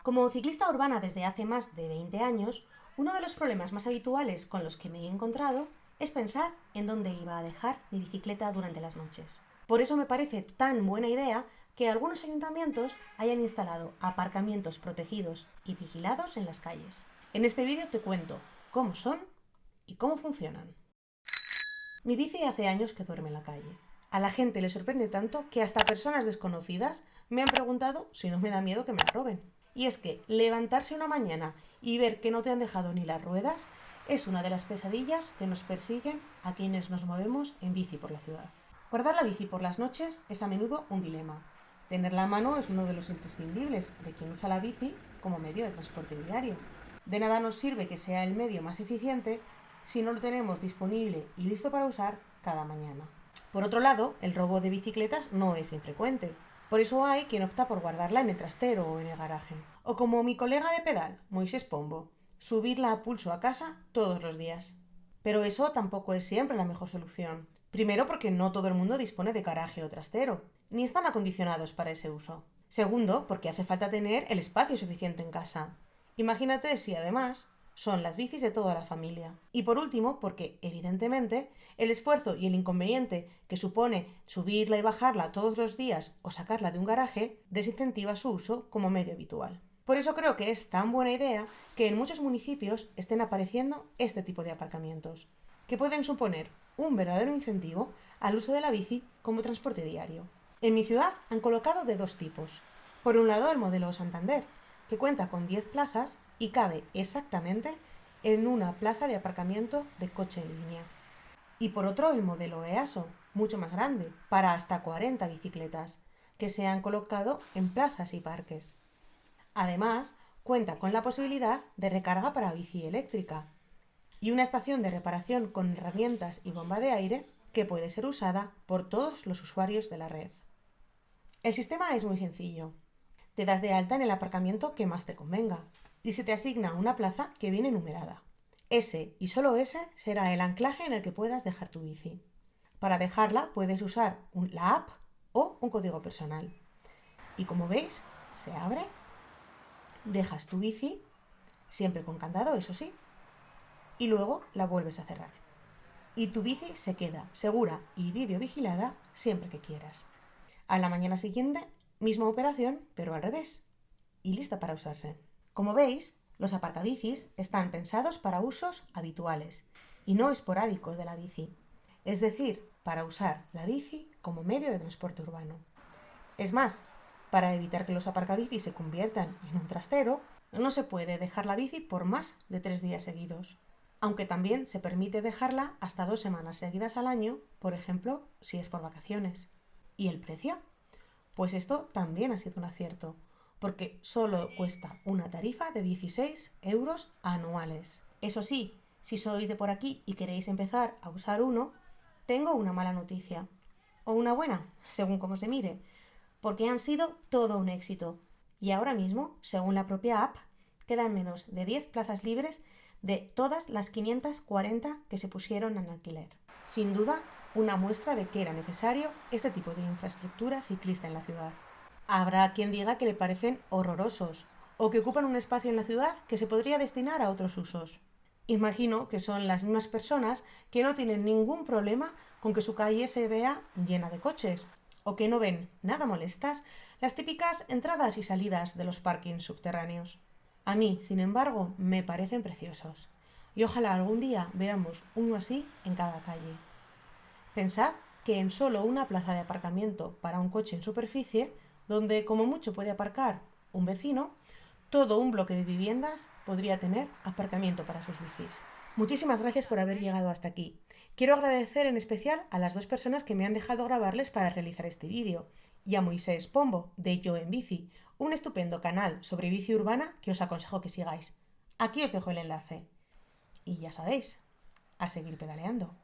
Como ciclista urbana desde hace más de 20 años, uno de los problemas más habituales con los que me he encontrado es pensar en dónde iba a dejar mi bicicleta durante las noches. Por eso me parece tan buena idea que algunos ayuntamientos hayan instalado aparcamientos protegidos y vigilados en las calles. En este vídeo te cuento cómo son y cómo funcionan. Mi bici hace años que duerme en la calle. A la gente le sorprende tanto que hasta personas desconocidas me han preguntado si no me da miedo que me la roben. Y es que levantarse una mañana y ver que no te han dejado ni las ruedas es una de las pesadillas que nos persiguen a quienes nos movemos en bici por la ciudad. Guardar la bici por las noches es a menudo un dilema. Tenerla a mano es uno de los imprescindibles de quien usa la bici como medio de transporte diario. De nada nos sirve que sea el medio más eficiente si no lo tenemos disponible y listo para usar cada mañana. Por otro lado, el robo de bicicletas no es infrecuente. Por eso hay quien opta por guardarla en el trastero o en el garaje. O como mi colega de pedal, Moisés Pombo, subirla a pulso a casa todos los días. Pero eso tampoco es siempre la mejor solución. Primero, porque no todo el mundo dispone de garaje o trastero, ni están acondicionados para ese uso. Segundo, porque hace falta tener el espacio suficiente en casa. Imagínate si además son las bicis de toda la familia. Y por último, porque, evidentemente, el esfuerzo y el inconveniente que supone subirla y bajarla todos los días o sacarla de un garaje desincentiva su uso como medio habitual. Por eso creo que es tan buena idea que en muchos municipios estén apareciendo este tipo de aparcamientos, que pueden suponer un verdadero incentivo al uso de la bici como transporte diario. En mi ciudad han colocado de dos tipos. Por un lado, el modelo Santander, que cuenta con 10 plazas y cabe exactamente en una plaza de aparcamiento de coche en línea. Y por otro, el modelo EASO, mucho más grande, para hasta 40 bicicletas, que se han colocado en plazas y parques. Además, cuenta con la posibilidad de recarga para bici eléctrica y una estación de reparación con herramientas y bomba de aire que puede ser usada por todos los usuarios de la red. El sistema es muy sencillo. Te das de alta en el aparcamiento que más te convenga y se te asigna una plaza que viene numerada. Ese y solo ese será el anclaje en el que puedas dejar tu bici. Para dejarla puedes usar la app o un código personal. Y como veis, se abre, dejas tu bici, siempre con candado, eso sí, y luego la vuelves a cerrar. Y tu bici se queda segura y videovigilada siempre que quieras. A la mañana siguiente, misma operación, pero al revés, y lista para usarse. Como veis, los aparcabicis están pensados para usos habituales y no esporádicos de la bici, es decir, para usar la bici como medio de transporte urbano. Es más, para evitar que los aparcabicis se conviertan en un trastero, no se puede dejar la bici por más de 3 días seguidos, aunque también se permite dejarla hasta 2 semanas seguidas al año, por ejemplo, si es por vacaciones. ¿Y el precio? Pues esto también ha sido un acierto, porque solo cuesta una tarifa de 16 euros anuales. Eso sí, si sois de por aquí y queréis empezar a usar uno, tengo una mala noticia. O una buena, según cómo se mire, porque han sido todo un éxito. Y ahora mismo, según la propia app, quedan menos de 10 plazas libres de todas las 540 que se pusieron en alquiler. Sin duda, una muestra de que era necesario este tipo de infraestructura ciclista en la ciudad. Habrá quien diga que le parecen horrorosos o que ocupan un espacio en la ciudad que se podría destinar a otros usos. Imagino que son las mismas personas que no tienen ningún problema con que su calle se vea llena de coches o que no ven nada molestas las típicas entradas y salidas de los parkings subterráneos. A mí, sin embargo, me parecen preciosos y ojalá algún día veamos uno así en cada calle. Pensad que en solo una plaza de aparcamiento para un coche en superficie, donde como mucho puede aparcar un vecino, todo un bloque de viviendas podría tener aparcamiento para sus bicis. Muchísimas gracias por haber llegado hasta aquí. Quiero agradecer en especial a las 2 personas que me han dejado grabarles para realizar este vídeo y a Moisés Pombo, de Yo en Bici, un estupendo canal sobre bici urbana que os aconsejo que sigáis. Aquí os dejo el enlace. Y ya sabéis, a seguir pedaleando.